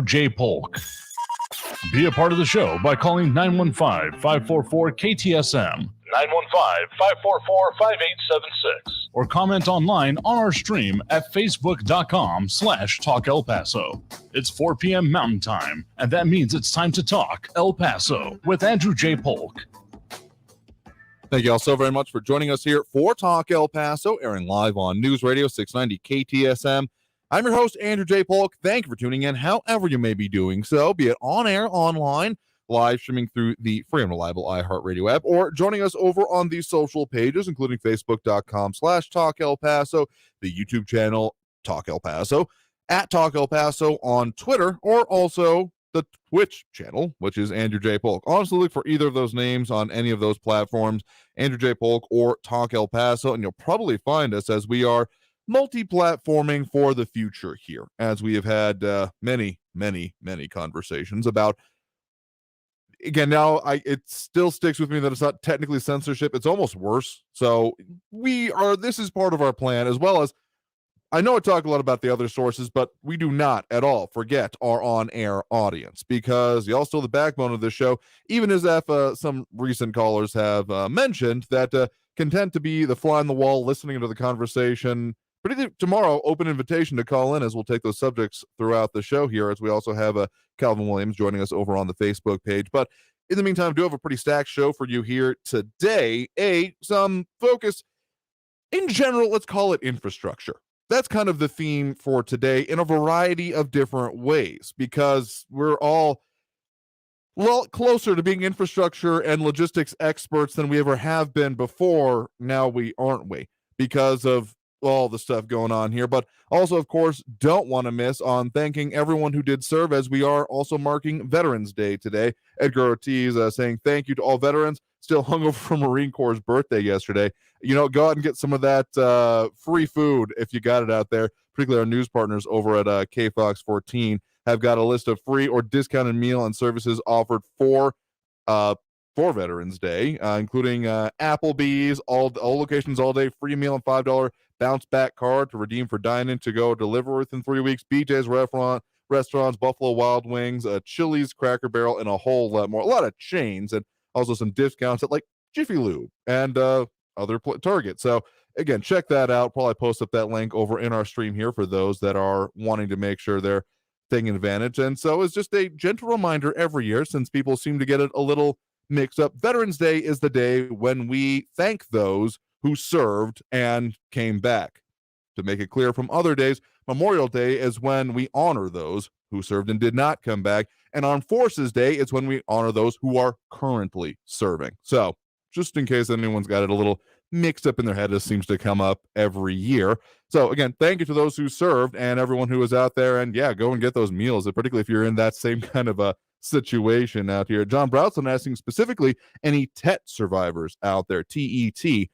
J. Polk. Be a part of the show by calling 915-544-KTSM, 915-544-5876, or comment online on our stream at facebook.com/Talk El Paso. It's 4 p.m. Mountain Time, and that means it's time to talk El Paso with Andrew J. Polk. Thank you all so very much for joining us here for Talk El Paso, airing live on News Radio 690 KTSM. I'm your host, Andrew J. Polk. Thank you for tuning in, however you may be doing so, be it on air, online, live streaming through the free and reliable iHeartRadio app, or joining us over on the social pages, including facebook.com/Talk El Paso, the YouTube channel Talk El Paso, at Talk El Paso on Twitter, or also the Twitch channel, which is Andrew J. Polk. Honestly, look for either of those names on any of those platforms, Andrew J. Polk or Talk El Paso, and you'll probably find us, as we are multi-platforming for the future here, as we have had many conversations about. Again, now it still sticks with me that it's not technically censorship. It's almost worse. So this is part of our plan, as well as, I know I talk a lot about the other sources, but we do not at all forget our on-air audience, because y'all still the backbone of this show, even as if some recent callers have mentioned that content to be the fly on the wall, listening to the conversation. Tomorrow, open invitation to call in, as we'll take those subjects throughout the show here, as we also have Calvin Williams joining us over on the Facebook page. But in the meantime, I do have a pretty stacked show for you here today. Some focus in general, let's call it infrastructure. That's kind of the theme for today, in a variety of different ways, because we're all closer to being infrastructure and logistics experts than we ever have been before. Now aren't we? Because of all the stuff going on here. But also, of course, don't want to miss on thanking everyone who did serve, as we are also marking Veterans Day today. Edgar Ortiz saying thank you to all veterans. Still hungover from Marine Corps' birthday yesterday. Go out and get some of that free food if you got it out there. Particularly our news partners over at KFOX 14 have got a list of free or discounted meal and services offered for Veterans Day, including Applebee's, all locations all day, free meal and $5 bounce back card to redeem for dine-in to go deliver within 3 weeks. BJ's restaurants, Buffalo Wild Wings, Chili's, Cracker Barrel, and a whole lot more. A lot of chains, and also some discounts at like Jiffy Lube and other Target. So again, check that out. Probably post up that link over in our stream here for those that are wanting to make sure they're taking advantage. And so it's just a gentle reminder every year, since people seem to get it a little mixed up. Veterans Day is the day when we thank those who served and came back. To make it clear from other days, Memorial Day is when we honor those who served and did not come back. And Armed Forces Day is when we honor those who are currently serving. So just in case anyone's got it a little mixed up in their head, this seems to come up every year. So again, thank you to those who served and everyone who was out there. And yeah, go and get those meals, particularly if you're in that same kind of a situation out here. John Brownson asking specifically, any TET survivors out there, TET.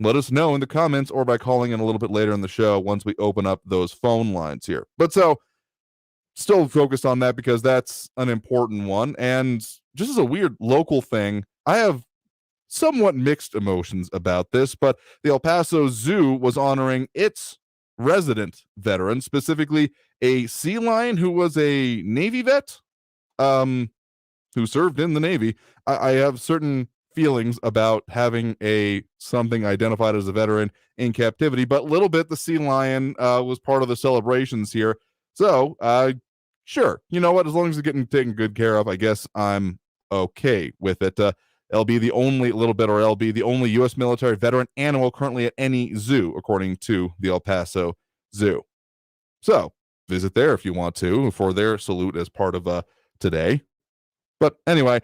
Let us know in the comments or by calling in a little bit later in the show once we open up those phone lines here. But so, still focused on that because that's an important one. And just as a weird local thing, I have somewhat mixed emotions about this, but the El Paso Zoo was honoring its resident veteran, specifically a sea lion who was a Navy vet, who served in the Navy. I have certain feelings about having something identified as a veteran in captivity, but little bit the sea lion was part of the celebrations here. So sure, you know what, as long as it's getting taken good care of, I guess I'm okay with it. LB the only U.S. military veteran animal currently at any zoo, according to the El Paso Zoo. So visit there if you want to for their salute as part of today. But anyway,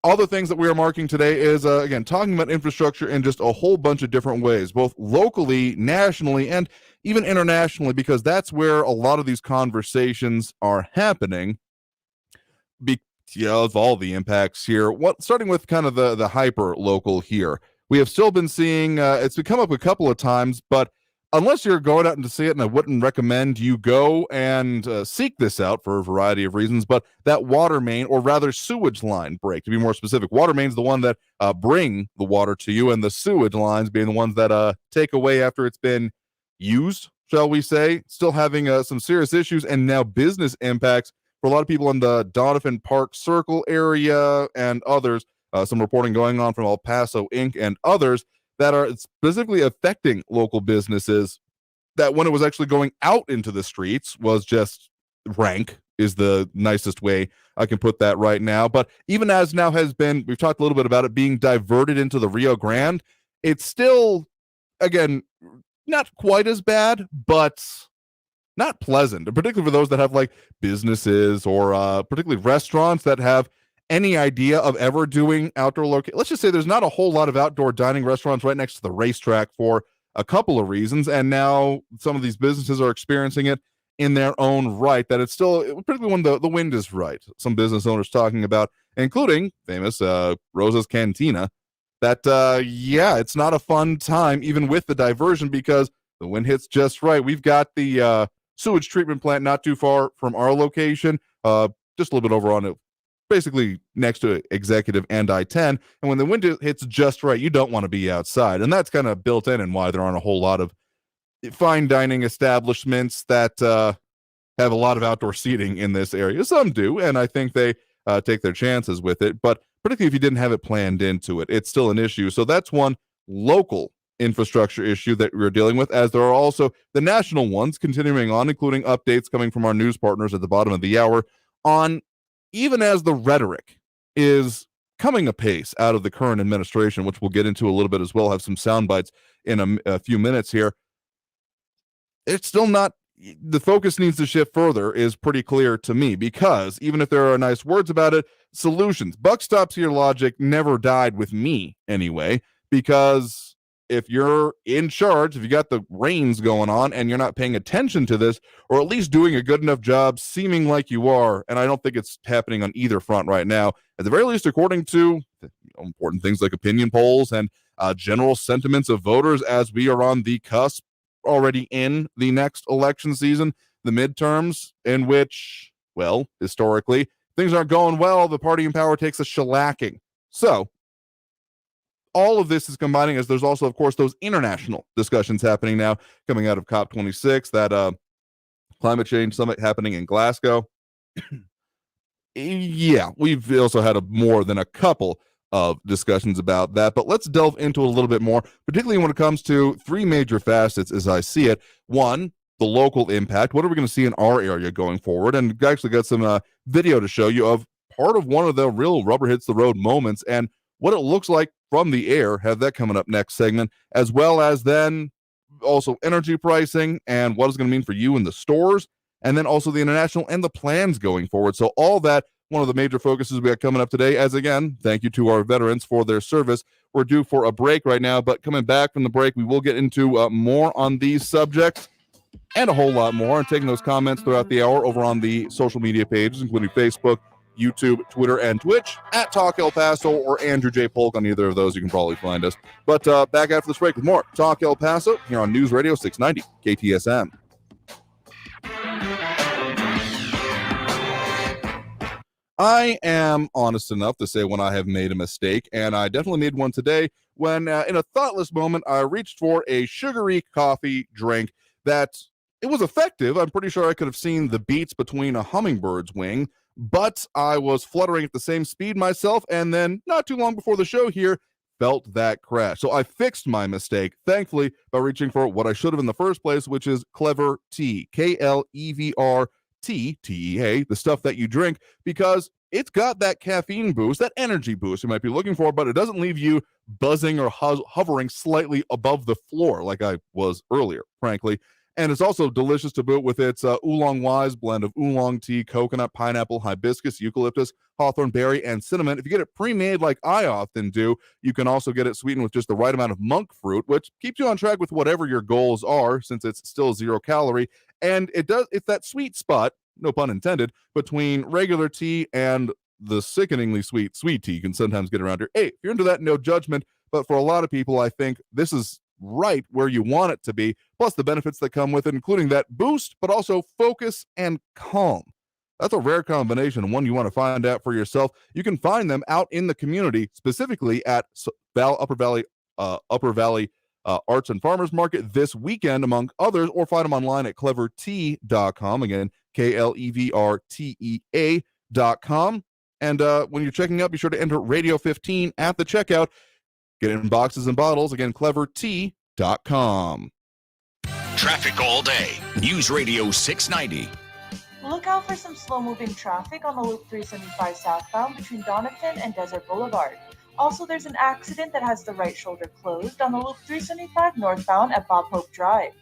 all the things that we are marking today is, again, talking about infrastructure in just a whole bunch of different ways, both locally, nationally, and even internationally, because that's where a lot of these conversations are happening. Of all the impacts here, starting with kind of the hyper local here, we have still been seeing it's come up a couple of times, but unless you're going out and to see it, and I wouldn't recommend you go and seek this out for a variety of reasons, but that water main, or rather sewage line break, to be more specific. Water main's the one that bring the water to you, and the sewage lines being the ones that take away after it's been used, shall we say. Still having some serious issues and now business impacts for a lot of people in the Donovan Park Circle area and others, some reporting going on from El Paso Inc. and others that are specifically affecting local businesses, that when it was actually going out into the streets was just rank, is the nicest way I can put that right now. But even as now has been, we've talked a little bit about it being diverted into the Rio Grande, it's still, again, not quite as bad, but not pleasant, particularly for those that have like businesses or particularly restaurants that have any idea of ever doing outdoor location. Let's just say there's not a whole lot of outdoor dining restaurants right next to the racetrack for a couple of reasons, and now some of these businesses are experiencing it in their own right, that it's still, particularly when the wind is right. Some business owners talking about, including famous Rosa's Cantina, that yeah, it's not a fun time even with the diversion because the wind hits just right. We've got the sewage treatment plant not too far from our location, just a little bit over on it, basically next to Executive and I-10. And when the wind hits just right, you don't want to be outside. And that's kind of built in and why there aren't a whole lot of fine dining establishments that have a lot of outdoor seating in this area. Some do, and I think they take their chances with it. But particularly if you didn't have it planned into it, it's still an issue. So that's one local infrastructure issue that we're dealing with, as there are also the national ones continuing on, including updates coming from our news partners at the bottom of the hour on, even as the rhetoric is coming apace out of the current administration, which we'll get into a little bit as well, have some sound bites in a few minutes here. It's still not, the focus needs to shift further is pretty clear to me, because even if there are nice words about it, solutions, buck stops here logic never died with me anyway, because if you're in charge, if you got the reins going on and you're not paying attention to this, or at least doing a good enough job seeming like you are, and I don't think it's happening on either front right now, at the very least, according to important things like opinion polls and general sentiments of voters, as we are on the cusp already in the next election season, the midterms, in which, well, historically, things aren't going well, the party in power takes a shellacking. So all of this is combining, as there's also, of course, those international discussions happening now coming out of COP26, that climate change summit happening in Glasgow. Yeah, we've also had more than a couple of discussions about that, but let's delve into a little bit more, particularly when it comes to three major facets as I see it. One, the local impact. What are we going to see in our area going forward? And I actually got some video to show you of part of one of the real rubber hits the road moments and what it looks like from the air. Have that coming up next segment, as well as then also energy pricing and what it's going to mean for you in the stores, and then also the international and the plans going forward. So all that, one of the major focuses we got coming up today, as again, thank you to our veterans for their service. We're due for a break right now, but coming back from the break, we will get into more on these subjects and a whole lot more, and taking those comments throughout the hour over on the social media pages, including Facebook, YouTube, Twitter, and Twitch, at Talk El Paso or Andrew J. Polk. On either of those, you can probably find us. But back after this break with more Talk El Paso here on News Radio 690 KTSM. I am honest enough to say when I have made a mistake, and I definitely made one today when, in a thoughtless moment, I reached for a sugary coffee drink that it was effective. I'm pretty sure I could have seen the beats between a hummingbird's wing, but I was fluttering at the same speed myself, and then not too long before the show here, felt that crash. So I fixed my mistake, thankfully, by reaching for what I should have in the first place, which is Clever Tea, KLEVRT, TEA, the stuff that you drink, because it's got that caffeine boost, that energy boost you might be looking for, but it doesn't leave you buzzing or hovering slightly above the floor like I was earlier, frankly. And it's also delicious to boot with its oolong wise blend of oolong tea, coconut, pineapple, hibiscus, eucalyptus, hawthorn berry, and cinnamon. If you get it pre-made like I often do, you can also get it sweetened with just the right amount of monk fruit, which keeps you on track with whatever your goals are, since it's still 0 calorie. And it's that sweet spot, no pun intended, between regular tea and the sickeningly sweet tea you can sometimes get around here. Hey, if you're into that, no judgment. But for a lot of people, I think this is right where you want it to be, plus the benefits that come with it, including that boost, but also focus and calm. That's a rare combination, and one you want to find out for yourself. You can find them out in the community, specifically at Upper Valley Arts and Farmers Market this weekend, among others, or find them online at clevertea.com. Again, KLEVRTEA.com. And when you're checking out, be sure to enter Radio 15 at the checkout. Get it in boxes and bottles. Again, clevertea.com. Traffic all day. News Radio 690. Look out for some slow-moving traffic on the Loop 375 southbound between Doniphan and Desert Boulevard. Also, there's an accident that has the right shoulder closed on the Loop 375 northbound at Bob Hope Drive.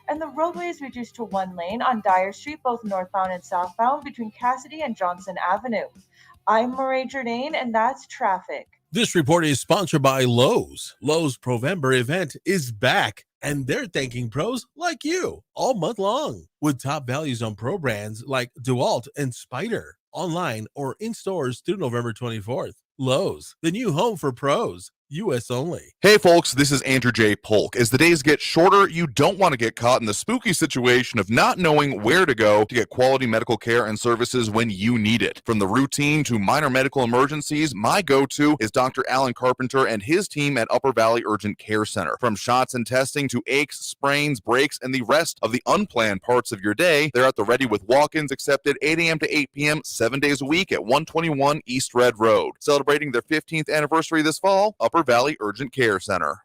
And the roadway is reduced to one lane on Dyer Street, both northbound and southbound between Cassidy and Johnson Avenue. I'm Marae Jourdain, and that's traffic. This report is sponsored by Lowe's. Lowe's Provember event is back, and they're thanking pros like you all month long with top values on pro brands like DeWalt and Spyder, online or in stores through November 24th. Lowe's, the new home for pros. U.S. only. Hey folks, this is Andrew J. Polk. As the days get shorter, you don't want to get caught in the spooky situation of not knowing where to go to get quality medical care and services when you need it. From the routine to minor medical emergencies, my go-to is Dr. Alan Carpenter and his team at Upper Valley Urgent Care Center. From shots and testing to aches, sprains, breaks, and the rest of the unplanned parts of your day, they're at the ready with walk-ins accepted 8 a.m. to 8 p.m. 7 days a week at 121 East Red Road. Celebrating their 15th anniversary this fall, Upper Valley Urgent Care Center.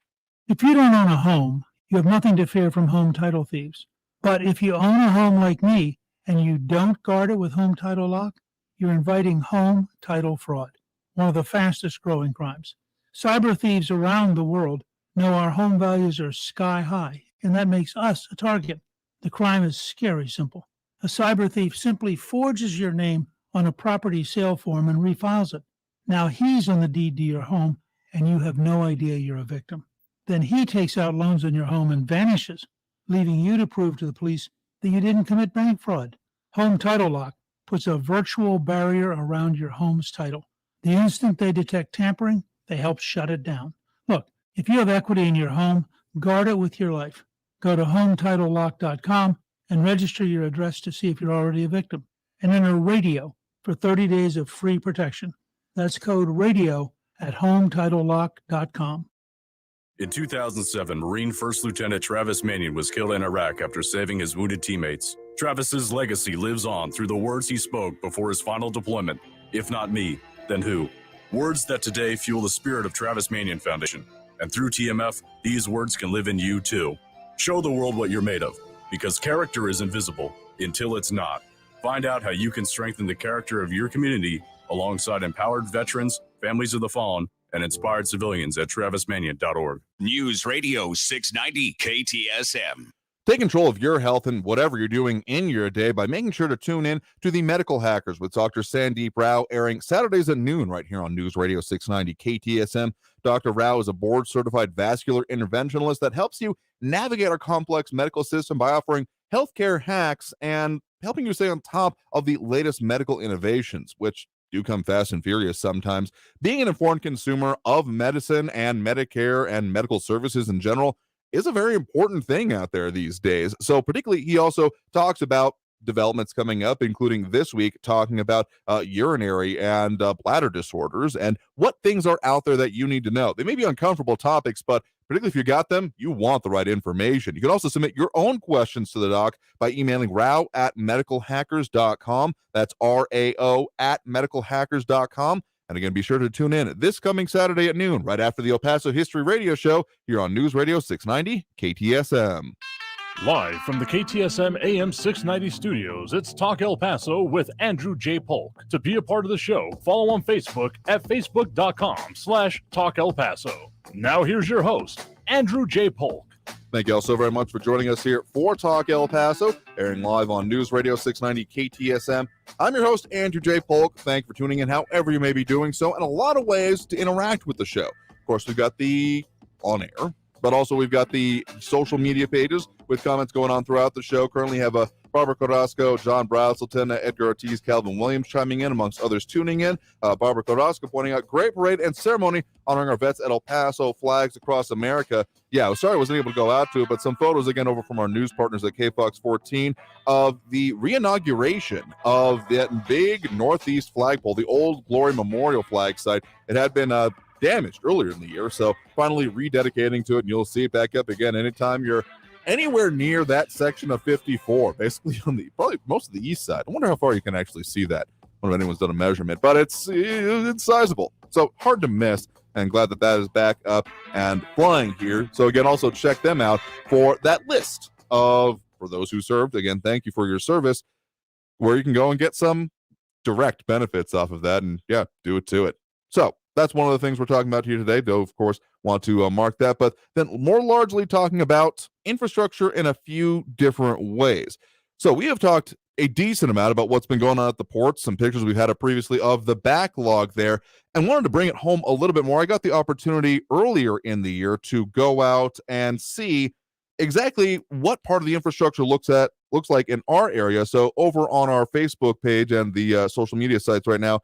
If you don't own a home, you have nothing to fear from home title thieves. But if you own a home like me and you don't guard it with home title lock, you're inviting home title fraud, one of the fastest growing crimes. Cyber thieves around the world know our home values are sky high, and that makes us a target. The crime is scary simple. A cyber thief simply forges your name on a property sale form and refiles it. Now he's on the deed to your home, and you have no idea you're a victim. Then he takes out loans on your home and vanishes, leaving you to prove to the police that you didn't commit bank fraud. Home Title Lock puts a virtual barrier around your home's title. The instant they detect tampering, they help shut it down. Look, if you have equity in your home, guard it with your life. Go to HometitleLock.com and register your address to see if you're already a victim. And enter RADIO for 30 days of free protection. That's code RADIO at HometitleLock.com. In 2007, Marine First Lieutenant Travis Manion was killed in Iraq after saving his wounded teammates. Travis's legacy lives on through the words he spoke before his final deployment. If not me, then who? Words that today fuel the spirit of Travis Manion Foundation. And through TMF, these words can live in you too. Show the world what you're made of, because character is invisible until it's not. Find out how you can strengthen the character of your community alongside empowered veterans, families of the fallen, and inspired civilians at travismanion.org. News Radio 690 KTSM. Take control of your health and whatever you're doing in your day by making sure to tune in to the Medical Hackers with Dr. Sandeep Rao, airing Saturdays at noon right here on News Radio 690 KTSM. Dr. Rao is a board-certified vascular interventionalist that helps you navigate our complex medical system by offering healthcare hacks and helping you stay on top of the latest medical innovations, which do come fast and furious sometimes. Being an informed consumer of medicine and Medicare and medical services in general is a very important thing out there these days. So particularly, he also talks about developments coming up, including this week, talking about urinary and bladder disorders and what things are out there that you need to know. They may be uncomfortable topics, but particularly if you got them, you want the right information. You can also submit your own questions to the doc by emailing rao@medicalhackers.com. That's RAO @medicalhackers.com. And again, be sure to tune in this coming Saturday at noon, right after the El Paso History Radio Show here on News Radio 690 KTSM. Live from the KTSM AM 690 studios, it's Talk El Paso with Andrew J. Polk. To be a part of the show, follow on Facebook at facebook.com/Talk El Paso. Now here's your host, Andrew J. Polk. Thank you all so very much for joining us here for Talk El Paso, airing live on News Radio 690 KTSM. I'm your host, Andrew J. Polk. Thank you for tuning in, however you may be doing so, and a lot of ways to interact with the show. Of course, we've got the on-air, but also we've got the social media pages with comments going on throughout the show. Currently have Barbara Carrasco, John Brazelton, Edgar Ortiz, Calvin Williams chiming in, amongst others tuning in. Barbara Carrasco pointing out, great parade and ceremony honoring our vets at El Paso, flags across America. Yeah, I was sorry I wasn't able to go out to it, but some photos again over from our news partners at KFOX 14 of the re-inauguration of that big Northeast flagpole, the Old Glory Memorial flag site. It had been damaged earlier in the year, so finally rededicating to it, and you'll see it back up again anytime you're anywhere near that section of 54, basically on the probably most of the east side. I wonder how far you can actually see that. I wonder if anyone's done a measurement, but it's sizable. So hard to miss, and glad that that is back up and flying here. So again, also check them out for that list of, for those who served. Again, thank you for your service, where you can go and get some direct benefits off of that, and yeah, do it to it. So that's one of the things we're talking about here today, though, of course, want to mark that, but then more largely talking about infrastructure in a few different ways. So we have talked a decent amount about what's been going on at the ports, some pictures we've had up previously of the backlog there, and wanted to bring it home a little bit more. I got the opportunity earlier in the year to go out and see exactly what part of the infrastructure looks like in our area. So over on our Facebook page and the social media sites right now,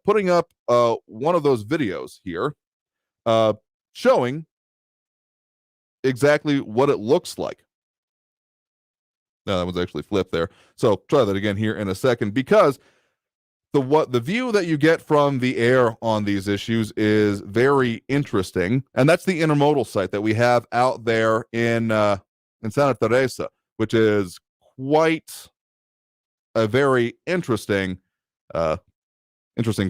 putting up one of those videos here showing exactly what it looks like. No, that was actually flipped there. So try that again here in a second, because the view that you get from the air on these issues is very interesting, and that's the intermodal site that we have out there in Santa Teresa, which is quite a very interesting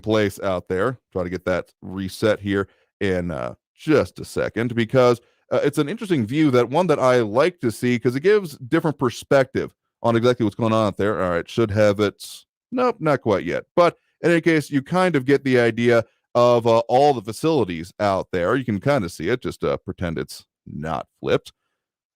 place out there. Try to get that reset here in just a second, because it's an interesting view, that one that I like to see, because it gives different perspective on exactly what's going on out there. All right, should have it. Nope, not quite yet. But in any case, you kind of get the idea of all the facilities out there. You can kind of see it. Just pretend it's not flipped.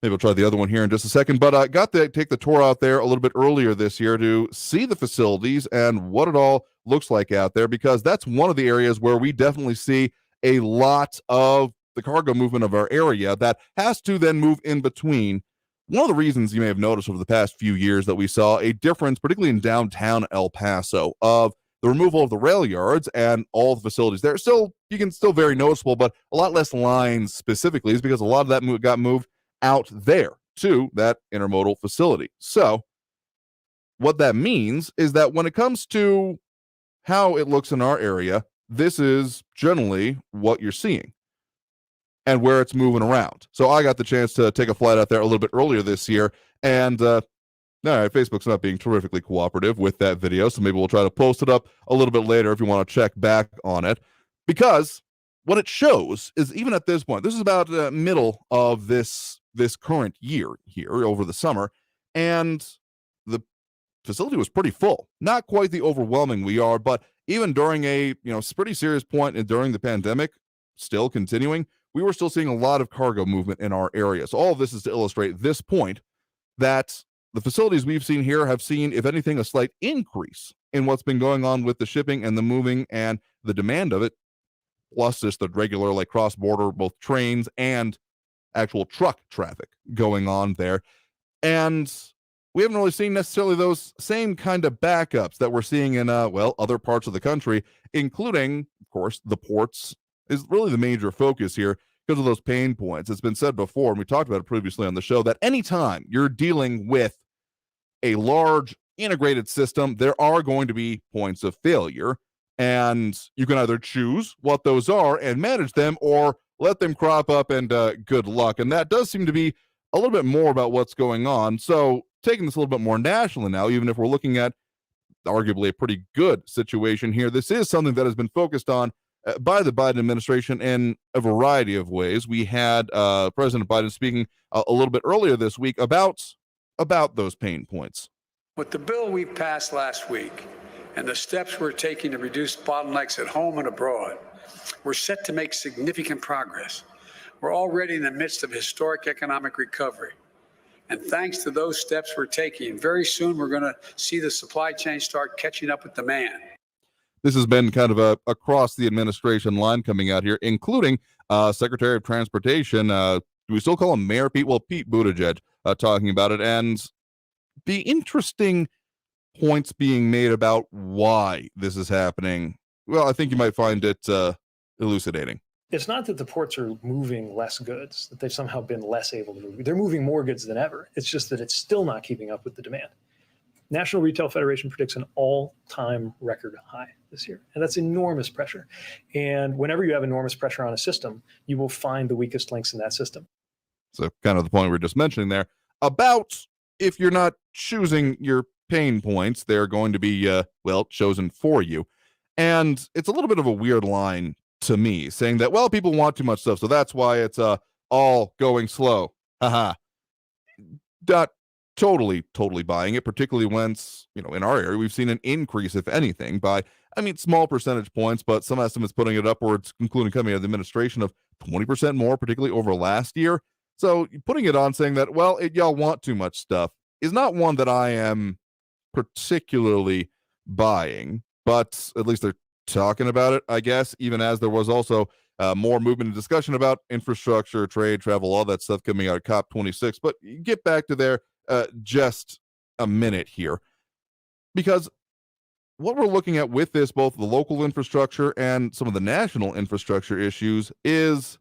Maybe we'll try the other one here in just a second. But I got to take the tour out there a little bit earlier this year to see the facilities and what it all looks like out there, because that's one of the areas where we definitely see a lot of the cargo movement of our area that has to then move in between. One of the reasons you may have noticed over the past few years that we saw a difference, particularly in downtown El Paso, of the removal of the rail yards and all the facilities there. Still, you can still very noticeable, but a lot less lines specifically, is because a lot of that got moved out there to that intermodal facility. So what that means is that when it comes to how it looks in our area, this is generally what you're seeing and where it's moving around. So I got the chance to take a flight out there a little bit earlier this year, and all right, Facebook's not being terrifically cooperative with that video, so maybe we'll try to post it up a little bit later if you want to check back on it, because what it shows is, even at this point, this is about middle of this current year here over the summer, and the facility was pretty full. Not quite the overwhelming we are, but even during a pretty serious point during the pandemic, still continuing, we were still seeing a lot of cargo movement in our area. So all of this is to illustrate this point, that the facilities we've seen here have seen, if anything, a slight increase in what's been going on with the shipping and the moving and the demand of it, plus just the regular, like, cross-border, both trains and actual truck traffic going on there. And we haven't really seen necessarily those same kind of backups that we're seeing in, other parts of the country, including, of course, the ports is really the major focus here because of those pain points. It's been said before, and we talked about it previously on the show, that anytime you're dealing with a large integrated system, there are going to be points of failure, and you can either choose what those are and manage them, or let them crop up and good luck. And that does seem to be a little bit more about what's going on. So taking this a little bit more nationally now, even if we're looking at arguably a pretty good situation here, this is something that has been focused on by the Biden administration in a variety of ways. We had President Biden speaking a little bit earlier this week about those pain points. With the bill we passed last week and the steps we're taking to reduce bottlenecks at home and abroad, we're set to make significant progress. We're already in the midst of historic economic recovery. And thanks to those steps we're taking, very soon we're going to see the supply chain start catching up with demand. This has been kind of a across the administration line coming out here, including Secretary of Transportation. Do we still call him Mayor Pete? Well, Pete Buttigieg talking about it, and the interesting points being made about why this is happening. Well, I think you might find it elucidating. It's not that the ports are moving less goods, that they've somehow been less able to move. They're moving more goods than ever. It's just that it's still not keeping up with the demand. National Retail Federation predicts an all-time record high this year, and that's enormous pressure. And whenever you have enormous pressure on a system, you will find the weakest links in that system. So kind of the point we were just mentioning there about if you're not choosing your pain points, they're going to be, chosen for you. And it's a little bit of a weird line to me, saying that, well, people want too much stuff, so that's why it's all going slow. Haha. Not totally buying it, particularly when, in our area, we've seen an increase, if anything, by, small percentage points, but some estimates putting it upwards, including coming out of the administration, of 20% more, particularly over last year. So putting it on saying that, well, y'all want too much stuff is not one that I am particularly buying, but at least they're talking about it, I guess, even as there was also more movement and discussion about infrastructure, trade, travel, all that stuff coming out of COP26. But get back to there just a minute here, because what we're looking at with this, both the local infrastructure and some of the national infrastructure issues, is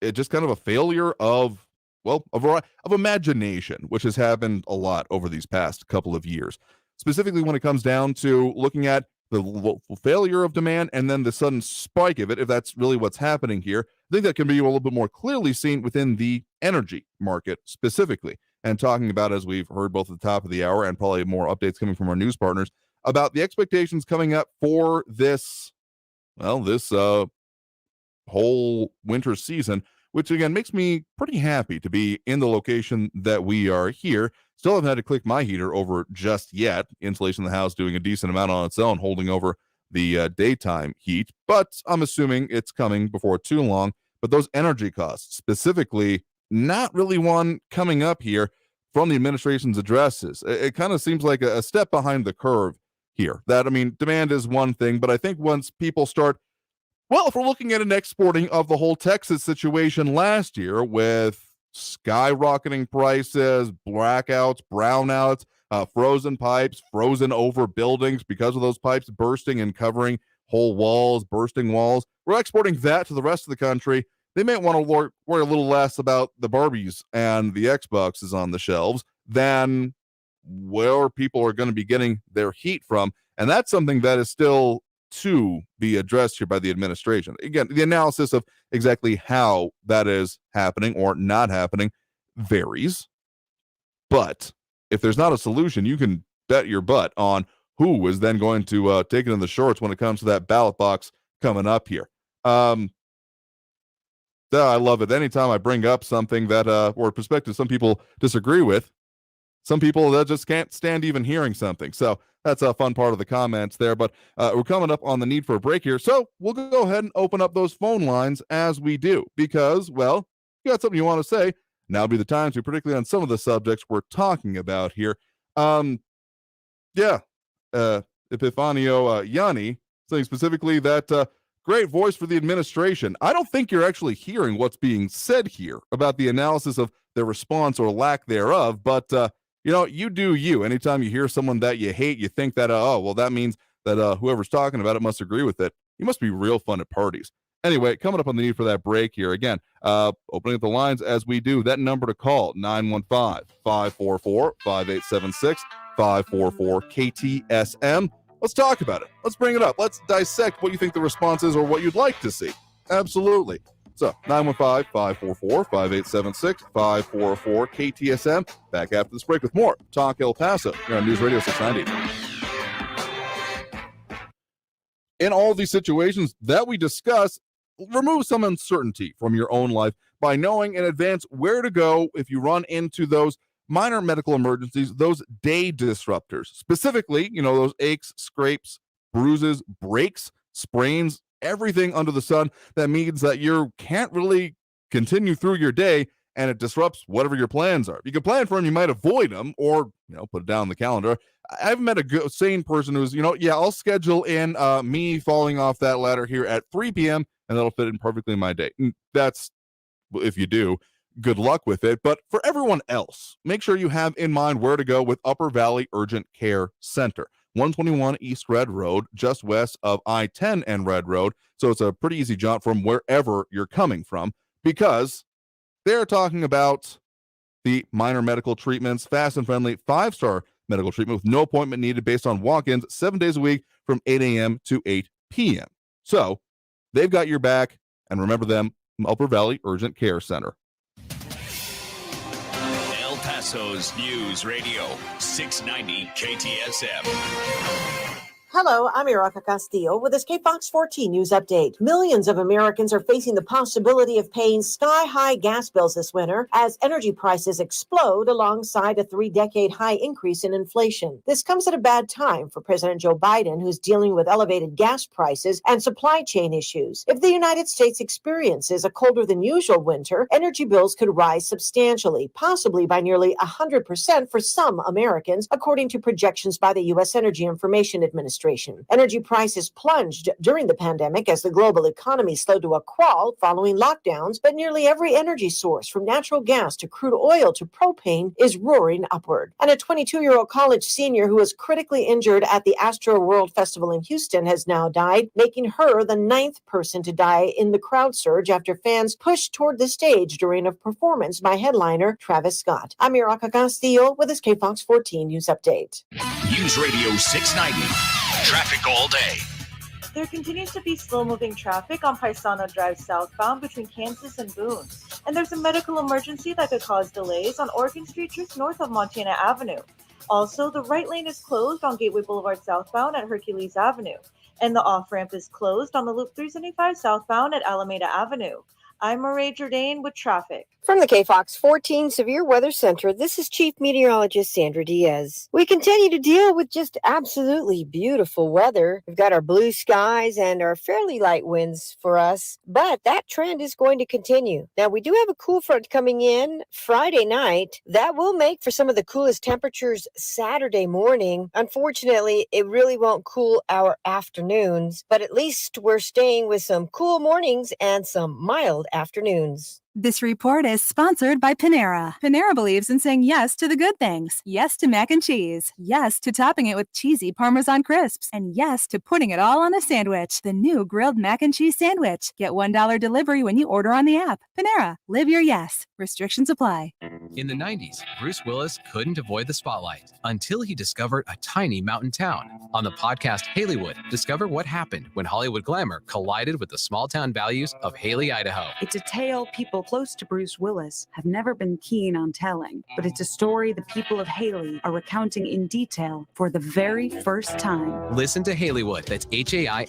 it just kind of a failure of, of imagination, which has happened a lot over these past couple of years, specifically when it comes down to looking at the failure of demand and then the sudden spike of it, if that's really what's happening here. I think that can be a little bit more clearly seen within the energy market specifically, and talking about, as we've heard both at the top of the hour and probably more updates coming from our news partners, about the expectations coming up for this whole winter season, which again makes me pretty happy to be in the location that we are here. Still haven't had to click my heater over just yet. Insulation in the house doing a decent amount on its own, holding over the daytime heat, but I'm assuming it's coming before too long. But those energy costs, specifically, not really one coming up here from the administration's addresses. It kind of seems like a step behind the curve here. That, demand is one thing, but I think once people start, if we're looking at an exporting of the whole Texas situation last year with skyrocketing prices, blackouts, brownouts, frozen pipes, frozen over buildings because of those pipes bursting and covering whole walls, bursting walls. We're exporting that to the rest of the country. They might want to worry a little less about the Barbies and the Xboxes on the shelves than where people are going to be getting their heat from. And that's something that is still to be addressed here by the administration. Again, the analysis of exactly how that is happening or not happening varies. But if there's not a solution, you can bet your butt on who is then going to take it in the shorts when it comes to that ballot box coming up here. I love it. Anytime I bring up something that, or perspective some people disagree with, some people that just can't stand even hearing something. So that's a fun part of the comments there. But we're coming up on the need for a break here. So we'll go ahead and open up those phone lines as we do, because, you got something you want to say. Now would be the time to, particularly on some of the subjects we're talking about here. Epifanio Yanni saying specifically that great voice for the administration. I don't think you're actually hearing what's being said here about the analysis of their response or lack thereof. But, you do you. Anytime you hear someone that you hate, you think that, that means that whoever's talking about it must agree with it. You must be real fun at parties. Anyway, coming up on the need for that break here. Again, opening up the lines as we do. That number to call, 915-544-5876, 544-KTSM. Let's talk about it. Let's bring it up. Let's dissect what you think the response is or what you'd like to see. Absolutely. So, 915-544-5876, 544-KTSM. Back after this break with more Talk El Paso here on News Radio 690. In all of these situations that we discuss, remove some uncertainty from your own life by knowing in advance where to go if you run into those minor medical emergencies, those day disruptors. Specifically, those aches, scrapes, bruises, breaks, sprains, everything under the sun that means that you can't really continue through your day, and it disrupts whatever your plans are. You can plan for them, you might avoid them, or put it down on the calendar. I haven't met a good, sane person who's, I'll schedule in me falling off that ladder here at 3 p.m. and that'll fit in perfectly in my day. That's, if you do, good luck with it. But for everyone else, make sure you have in mind where to go with Upper Valley Urgent Care Center. 121 East Red Road, just west of I-10 and Red Road. So it's a pretty easy jaunt from wherever you're coming from, because they're talking about the minor medical treatments, fast and friendly, 5-star medical treatment with no appointment needed, based on walk-ins 7 days a week from 8 a.m. to 8 p.m. So they've got your back, and remember them, Upper Valley Urgent Care Center. Paso's News Radio 690 KTSM. Hello, I'm Erica Castillo with this KFOX 14 News Update. Millions of Americans are facing the possibility of paying sky-high gas bills this winter as energy prices explode alongside a 3-decade high increase in inflation. This comes at a bad time for President Joe Biden, who's dealing with elevated gas prices and supply chain issues. If the United States experiences a colder than usual winter, energy bills could rise substantially, possibly by nearly 100% for some Americans, according to projections by the U.S. Energy Information Administration. Energy prices plunged during the pandemic as the global economy slowed to a crawl following lockdowns, but nearly every energy source, from natural gas to crude oil to propane, is roaring upward. And a 22-year-old college senior who was critically injured at the Astro World Festival in Houston has now died, making her the 9th person to die in the crowd surge after fans pushed toward the stage during a performance by headliner Travis Scott. I'm Erica Castillo with this KFOX 14 News Update. News Radio 690. Traffic all day. There continues to be slow-moving traffic on Paisano Drive southbound between Kansas and Boone. And there's a medical emergency that could cause delays on Oregon Street just north of Montana Avenue. Also, the right lane is closed on Gateway Boulevard southbound at Hercules Avenue. And the off-ramp is closed on the Loop 375 southbound at Alameda Avenue. I'm Marae Jourdain with traffic. From the KFOX 14 Severe Weather Center, this is Chief Meteorologist Sandra Diaz. We continue to deal with just absolutely beautiful weather. We've got our blue skies and our fairly light winds for us, but that trend is going to continue. Now, we do have a cool front coming in Friday night. That will make for some of the coolest temperatures Saturday morning. Unfortunately, it really won't cool our afternoons, but at least we're staying with some cool mornings and some mild afternoons. This report is sponsored by Panera. Panera believes in saying yes to the good things. Yes to mac and cheese. Yes to topping it with cheesy Parmesan crisps. And yes to putting it all on a sandwich. The new grilled mac and cheese sandwich. Get $1 delivery when you order on the app. Panera. Live your yes. Restrictions apply. In the 90s, Bruce Willis couldn't avoid the spotlight until he discovered a tiny mountain town. On the podcast Haleywood, discover what happened when Hollywood glamour collided with the small town values of Haley, Idaho. It's a tale people close to Bruce Willis have never been keen on telling, but it's a story the people of Haley are recounting in detail for the very first time. Listen to Haleywood, that's Hailey, on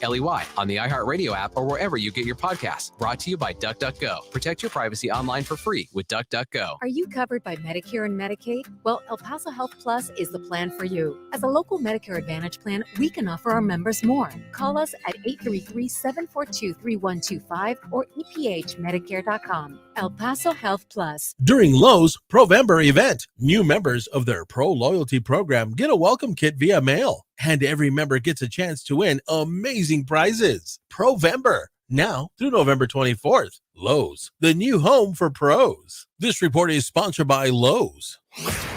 the iHeartRadio app or wherever you get your podcasts. Brought to you by DuckDuckGo. Protect your privacy online for free with DuckDuckGo. Are you covered by Medicare and Medicaid? Well, El Paso Health Plus is the plan for you. As a local Medicare Advantage plan, we can offer our members more. Call us at 833-742-3125 or ephmedicare.com. El Paso Health Plus. During Lowe's Provember event, new members of their Pro Loyalty program get a welcome kit via mail, and every member gets a chance to win amazing prizes. Provember, now through November 24th. Lowe's, the new home for pros. This report is sponsored by Lowe's.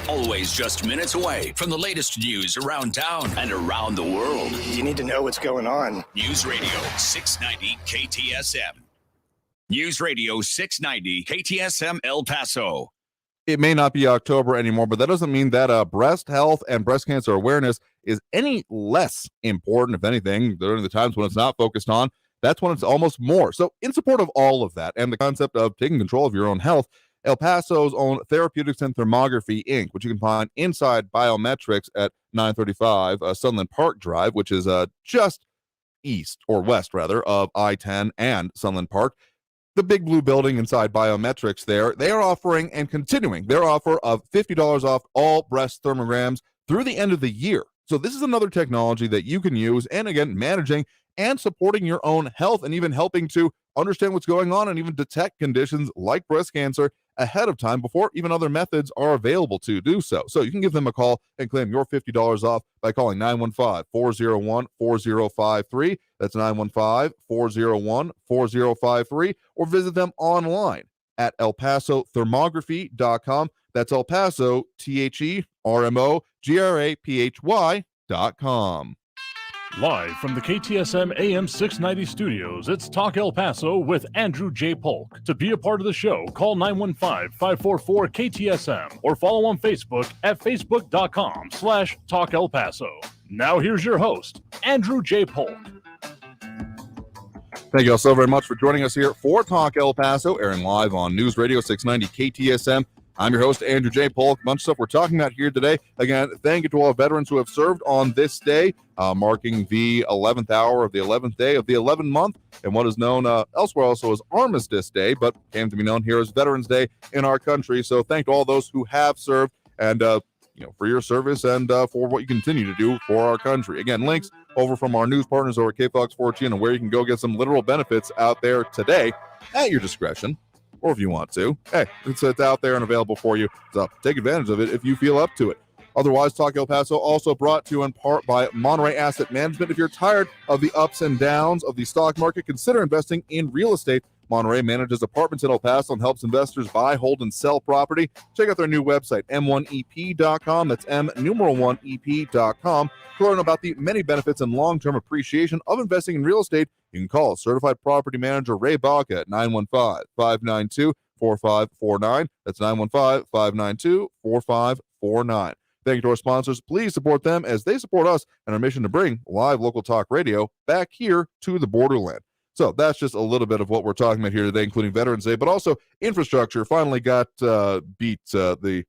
Always just minutes away from the latest news around town and around the world. You need to know what's going on. News Radio 690 KTSM. News Radio 690 KTSM El Paso. It may not be October anymore, but that doesn't mean that breast health and breast cancer awareness is any less important. If anything, during the times when it's not focused on, that's when it's almost more. So in support of all of that and the concept of taking control of your own health, El Paso's own Therapeutics and Thermography, Inc., which you can find inside Biometrics at 935 Sunland Park Drive, which is just east or west, rather, of I-10 and Sunland Park. The big blue building inside Biometrics there, they are offering and continuing their offer of $50 off all breast thermograms through the end of the year. So this is another technology that you can use, and again, managing and supporting your own health and even helping to understand what's going on and even detect conditions like breast cancer ahead of time before even other methods are available to do so. So you can give them a call and claim your $50 off by calling 915-401-4053. That's 915-401-4053, or visit them online at elpasothermography.com. That's El Paso, TheRmography.com. Live from the KTSM AM 690 studios, it's Talk El Paso with Andrew J. Polk. To be a part of the show, call 915-544-KTSM or follow on Facebook at facebook.com/Talk El Paso. Now here's your host, Andrew J. Polk. Thank you all so very much for joining us here for Talk El Paso, airing live on News Radio 690 KTSM I'm your host, Andrew J. Polk. A bunch of stuff we're talking about here today. Again, thank you to all veterans who have served on this day, marking the 11th hour of the 11th day of the 11th month, and what is known elsewhere also as Armistice Day, but came to be known here as Veterans Day in our country. So thank to all those who have served and for your service and for what you continue to do for our country. Again, links over from our news partners over at KFOX 14 and where you can go get some literal benefits out there today at your discretion, or if you want to. Hey, it's out there and available for you. So take advantage of it if you feel up to it. Otherwise, Talk El Paso also brought to you in part by Monterey Asset Management. If you're tired of the ups and downs of the stock market, consider investing in real estate. Monterey manages apartments in El Paso and helps investors buy, hold, and sell property. Check out their new website, m1ep.com. That's m1ep.com. To learn about the many benefits and long-term appreciation of investing in real estate, you can call certified property manager Ray Baca at 915-592-4549. That's 915-592-4549. Thank you to our sponsors. Please support them as they support us and our mission to bring live local talk radio back here to the borderland. So that's just a little bit of what we're talking about here today, including Veterans Day, but also infrastructure finally got beat the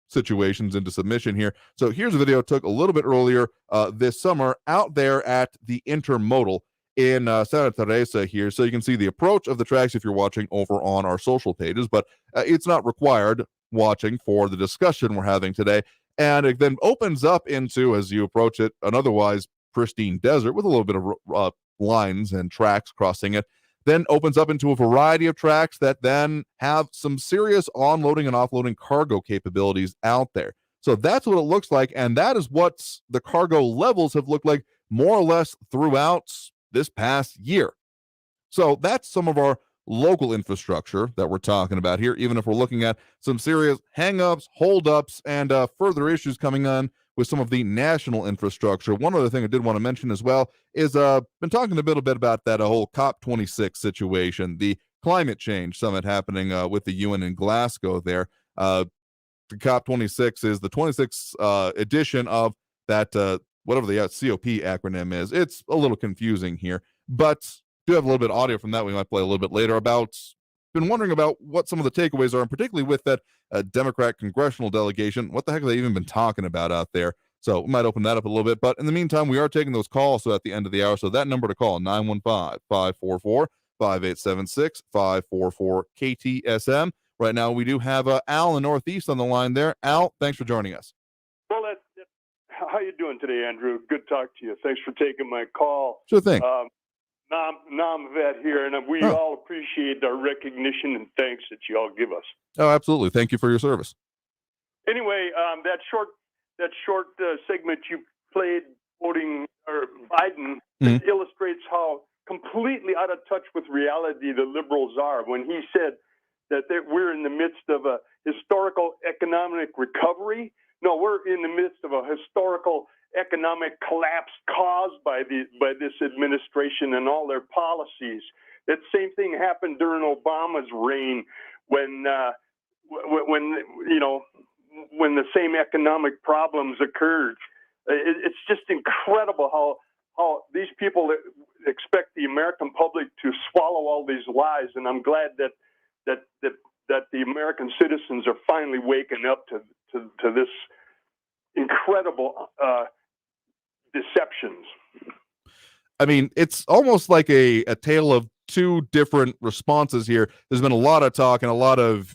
situations into submission here. So here's a video took a little bit earlier this summer out there at the Intermodal in Santa Teresa here. So you can see the approach of the tracks if you're watching over on our social pages, but it's not required watching for the discussion we're having today. And it then opens up into, as you approach it, an otherwise pristine desert with a little bit of lines and tracks crossing it, then opens up into a variety of tracks that then have some serious onloading and offloading cargo capabilities out there. So that's what it looks like, and that is what the cargo levels have looked like more or less throughout this past year. So that's some of our local infrastructure that we're talking about here, even if we're looking at some serious hangups, holdups, and further issues coming on with some of the national infrastructure. One other thing I did want to mention as well is been talking a little bit about that whole COP26 situation, the climate change summit happening with the UN in Glasgow there. The COP26 is the 26th edition of that, whatever the COP acronym is. It's a little confusing here, but do have a little bit of audio from that we might play a little bit later about. Been wondering about what some of the takeaways are, and particularly with that Democrat congressional delegation. What the heck have they even been talking about out there? So we might open that up a little bit. But in the meantime, we are taking those calls. So at the end of the hour, so that number to call, 915-544-5876, 544-KTSM. Right now, we do have Al in the Northeast on the line there. Al, thanks for joining us. Well, how you doing today, Andrew? Good to talk to you. Thanks for taking my call. Sure thing. Nam vet here, and we all appreciate our recognition and thanks that you all give us. Oh, absolutely. Thank you for your service. Anyway, that short segment you played quoting Biden illustrates how completely out of touch with reality the liberals are when he said that we're in the midst of a historical economic recovery. No, we're in the midst of a historical economic collapse caused by this administration and all their policies. That same thing happened during Obama's reign when the same economic problems occurred. It's just incredible how these people expect the American public to swallow all these lies, and I'm glad that the American citizens are finally waking up to this incredible deceptions. I mean, it's almost like a tale of two different responses here. There's been a lot of talk and a lot of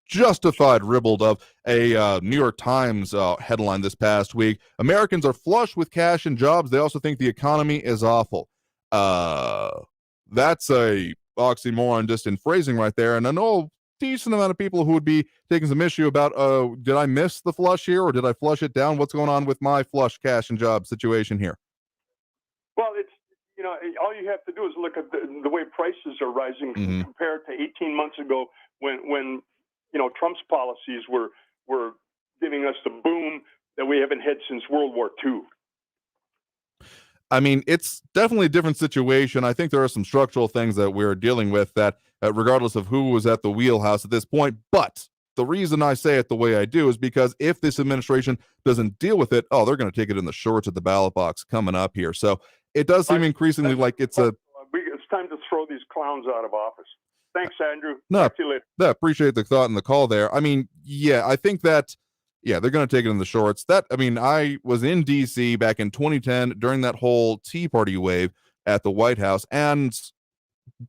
justified ribald of a New York Times headline this past week. Americans are flush with cash and jobs. They also think the economy is awful. That's a oxymoron just in phrasing right there. And I know a decent amount of people who would be taking some issue about, did I miss the flush here or did I flush it down? What's going on with my flush cash and job situation here? Well, it's, all you have to do is look at the way prices are rising compared to 18 months ago when Trump's policies were giving us the boom that we haven't had since World War II. I mean, it's definitely a different situation. I think there are some structural things that we're dealing with that, regardless of who was at the wheelhouse at this point. But the reason I say it the way I do is because if this administration doesn't deal with it, they're going to take it in the shorts at the ballot box coming up here. So it does seem increasingly like it's time to throw these clowns out of office. Thanks, Andrew. No, Talk to you later. no, appreciate the thought and the call there. I mean, yeah, I think that, yeah, they're going to take it in the shorts. I was in D.C. back in 2010 during that whole Tea Party wave at the White House, and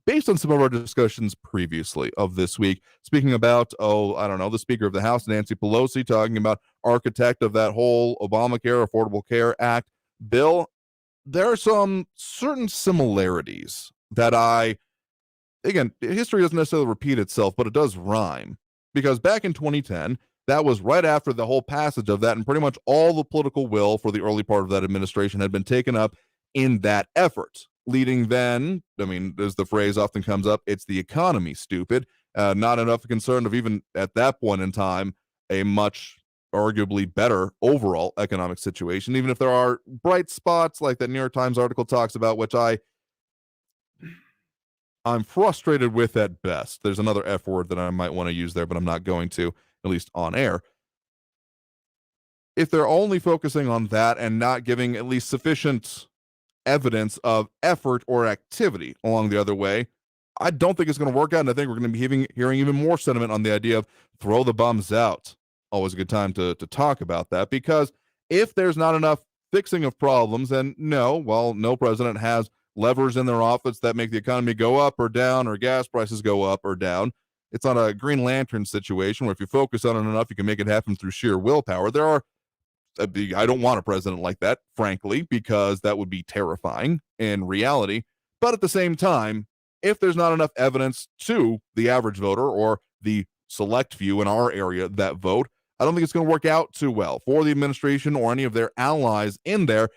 based on some of our discussions previously of this week, speaking about, the Speaker of the House, Nancy Pelosi, talking about architect of that whole Obamacare, Affordable Care Act bill, there are some certain similarities that again, history doesn't necessarily repeat itself, but it does rhyme. Because back in 2010, that was right after the whole passage of that, and pretty much all the political will for the early part of that administration had been taken up in that effort. Leading then, as the phrase often comes up, it's the economy, stupid. Not enough concern of even at that point in time, a much arguably better overall economic situation, even if there are bright spots like that New York Times article talks about, which I'm frustrated with at best. There's another F word that I might want to use there, but I'm not going to, at least on air. If they're only focusing on that and not giving at least sufficient evidence of effort or activity along the other way, I don't think it's going to work out, and I think we're going to be hearing even more sentiment on the idea of throw the bums out. Always a good time to talk about that, because if there's not enough fixing of problems, then no president has levers in their office that make the economy go up or down, or gas prices go up or down. It's not a Green Lantern situation where if you focus on it enough, you can make it happen through sheer willpower. I don't want a president like that, frankly, because that would be terrifying in reality. But at the same time, if there's not enough evidence to the average voter or the select few in our area that vote, I don't think it's going to work out too well for the administration or any of their allies in there.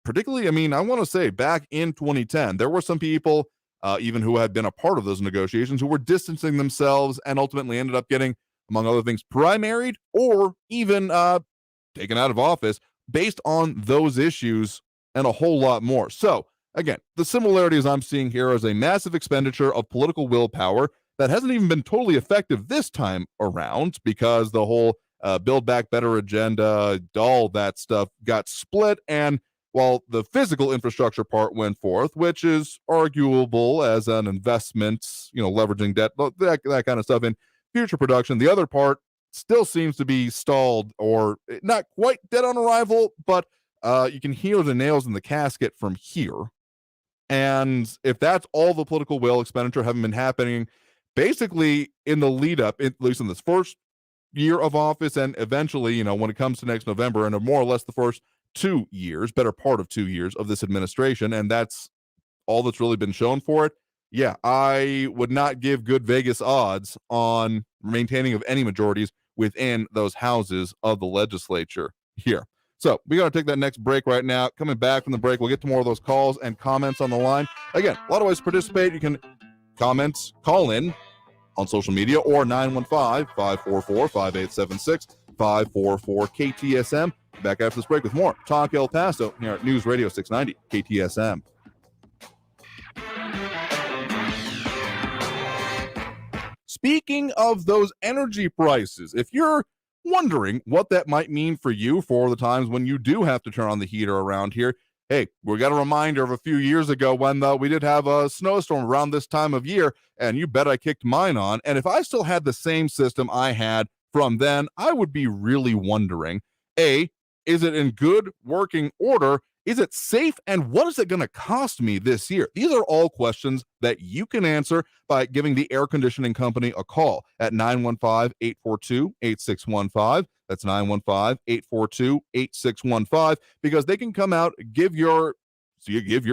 Particularly, I want to say back in 2010, there were some people, even who had been a part of those negotiations, who were distancing themselves and ultimately ended up getting, among other things, primaried or even taken out of office based on those issues and a whole lot more. So, again, the similarities I'm seeing here is a massive expenditure of political willpower that hasn't even been totally effective this time around, because the whole Build Back Better agenda, all that stuff got split, and while the physical infrastructure part went forth, which is arguable as an investment, leveraging debt, that kind of stuff in future production, the other part still seems to be stalled, or not quite dead on arrival, but you can hear the nails in the casket from here. And if that's all the political will expenditure having been happening basically in the lead up, at least in this first year of office, and eventually, when it comes to next November, and more or less the first 2 years, better part of 2 years of this administration, and that's all that's really been shown for it, yeah, I would not give good Vegas odds on maintaining of any majorities within those houses of the legislature here. So we got to take that next break right now. Coming back from the break, we'll get to more of those calls and comments on the line. Again, a lot of ways to participate. You can comment, call in on social media, or 915-544-5876, 544 KTSM. Back after this break with more Talk El Paso here at News Radio 690 KTSM. Speaking of those energy prices, if you're wondering what that might mean for you for the times when you do have to turn on the heater around here, hey, we got a reminder of a few years ago when we did have a snowstorm around this time of year, and you bet I kicked mine on. And if I still had the same system I had from then, I would be really wondering, A, is it in good working order? Is it safe? And what is it going to cost me this year? These are all questions that you can answer by giving the air conditioning company a call at 915-842-8615. That's 915-842-8615, because they can come out, give your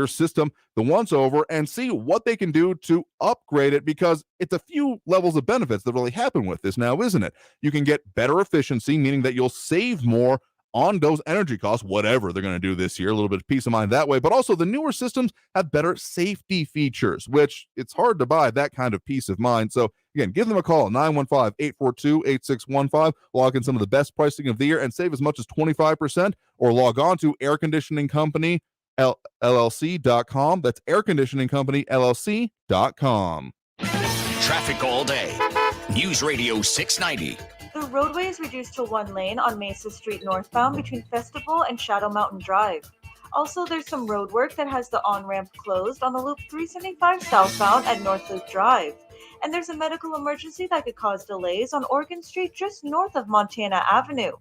system the once over and see what they can do to upgrade it, because it's a few levels of benefits that really happen with this now, isn't it? You can get better efficiency, meaning that you'll save more on those energy costs, whatever they're going to do this year, a little bit of peace of mind that way. But also the newer systems have better safety features, which it's hard to buy that kind of peace of mind. So again, give them a call, 915-842-8615. Log in some of the best pricing of the year and save as much as 25%, or log on to Air Conditioning Company LLC.com. That's Air Conditioning Company LLC.com. Traffic all day. News Radio 690. The roadway is reduced to one lane on Mesa Street northbound between Festival and Shadow Mountain Drive. Also, there's some road work that has the on-ramp closed on the Loop 375 southbound at North Loop Drive. and there's a medical emergency that could cause delays on Oregon Street just north of Montana Avenue.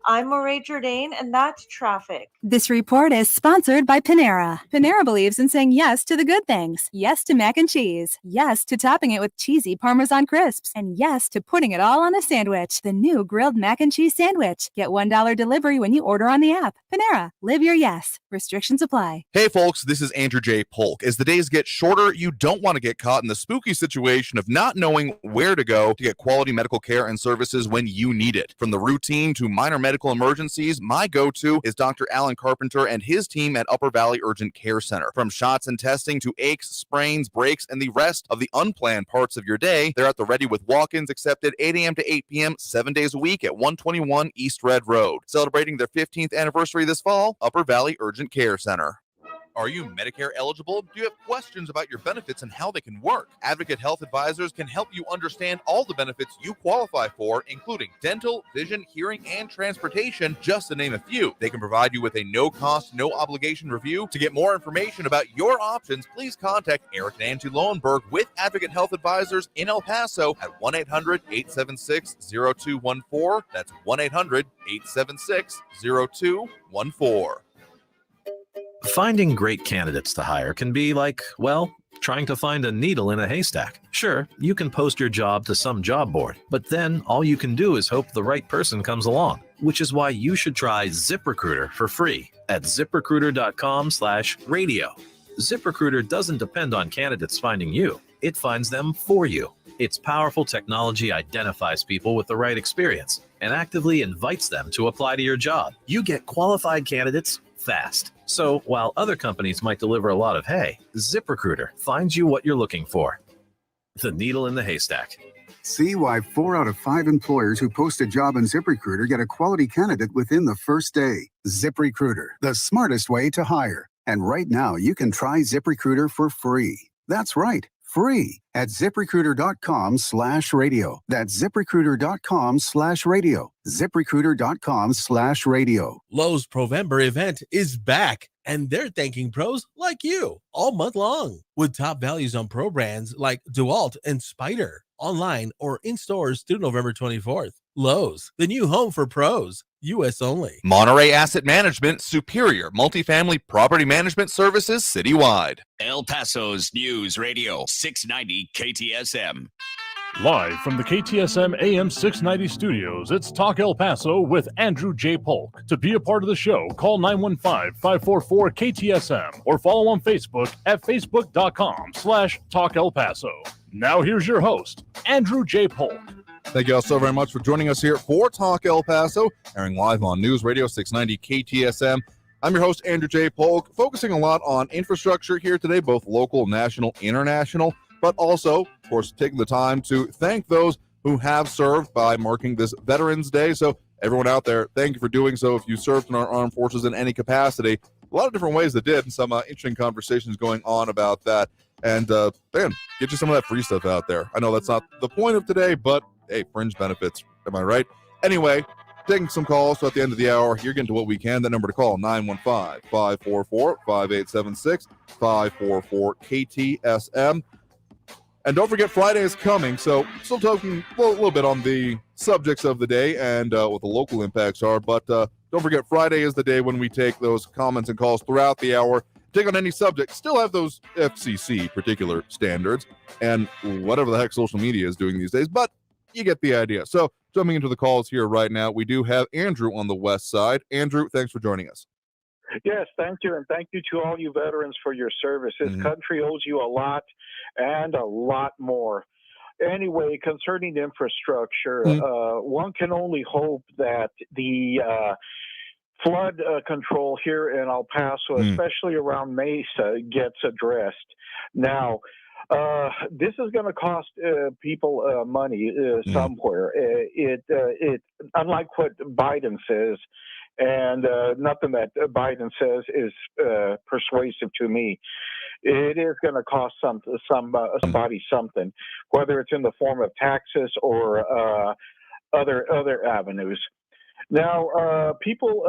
I'm Marae Jourdain, and that's traffic. This report is sponsored by Panera. Panera believes in saying yes to the good things. Yes to mac and cheese. Yes to topping it with cheesy Parmesan crisps. And yes to putting it all on a sandwich. The new grilled mac and cheese sandwich. Get $1 delivery when you order on the app. Panera. Live your yes. Restrictions apply. Hey folks, this is Andrew J. Polk. As the days get shorter, you don't want to get caught in the spooky situation of not knowing where to go to get quality medical care and services when you need it. From the routine to minor medical emergencies, my go-to is Dr. Alan Carpenter and his team at Upper Valley Urgent Care Center. From shots and testing to aches, sprains, breaks, and the rest of the unplanned parts of your day, they're at the ready with walk-ins accepted 8 a.m. to 8 p.m. 7 days a week at 121 East Red Road. Celebrating their 15th anniversary this fall, Upper Valley Urgent Care Center. Are you Medicare eligible? Do you have questions about your benefits and how they can work? Advocate Health Advisors can help you understand all the benefits you qualify for, including dental, vision, hearing, and transportation, just to name a few. They can provide you with a no-cost, no-obligation review. To get more information about your options, please contact Eric and Angie Lowenberg with Advocate Health Advisors in El Paso at 1-800-876-0214. That's 1-800-876-0214. Finding great candidates to hire can be like, well, trying to find a needle in a haystack. Sure, you can post your job to some job board, but then all you can do is hope the right person comes along, which is why you should try ZipRecruiter for free at ZipRecruiter.com/radio. ZipRecruiter doesn't depend on candidates finding you. It finds them for you. Its powerful technology identifies people with the right experience and actively invites them to apply to your job. You get qualified candidates fast. So while other companies might deliver a lot of hay, ZipRecruiter finds you what you're looking for. The needle in the haystack. See why 4 out of 5 employers who post a job on ZipRecruiter get a quality candidate within the first day. ZipRecruiter, the smartest way to hire. And right now, you can try ZipRecruiter for free. That's right, free at ZipRecruiter.com/radio. That's ZipRecruiter.com/radio. ZipRecruiter.com/radio. Lowe's Provember event is back, and they're thanking pros like you all month long with top values on pro brands like DeWalt and Spyder, online or in stores through November 24th. Lowe's, the new home for pros. U.S. only. Monterey Asset Management, superior multifamily property management services citywide. El Paso's News Radio 690 KTSM. Live from the KTSM AM 690 studios, it's Talk El Paso with Andrew J. Polk. To be a part of the show, call 915-544-KTSM or follow on Facebook at facebook.com/Talk El Paso. Now here's your host, Andrew J. Polk. Thank you all so very much for joining us here for Talk El Paso, airing live on News Radio 690 KTSM. I'm your host, Andrew J. Polk, focusing a lot on infrastructure here today, both local, national, international, but also, of course, taking the time to thank those who have served by marking this Veterans Day. So everyone out there, thank you for doing so. If you served in our armed forces in any capacity, a lot of different ways that did, and some interesting conversations going on about that. And, man, get you some of that free stuff out there. I know that's not the point of today, but hey, fringe benefits, am I right? Anyway, taking some calls, so at the end of the hour, you're getting to what we can. That number to call, 915-544-5876, 544-KTSM. And don't forget, Friday is coming, so still talking a little bit on the subjects of the day and what the local impacts are, but don't forget, Friday is the day when we take those comments and calls throughout the hour, take on any subject, still have those FCC particular standards, and whatever the heck social media is doing these days, but you get the idea. So, jumping into the calls here right now, we do have Andrew on the west side. Andrew, thanks for joining us. Yes, thank you, and thank you to all you veterans for your service. This country owes you a lot and a lot more. Anyway, concerning infrastructure, one can only hope that the flood control here in El Paso, especially around Mesa, gets addressed. Now, this is going to cost people money somewhere. It unlike what Biden says, and nothing that Biden says is persuasive to me. It is going to cost somebody something, whether it's in the form of taxes or other avenues. Now, people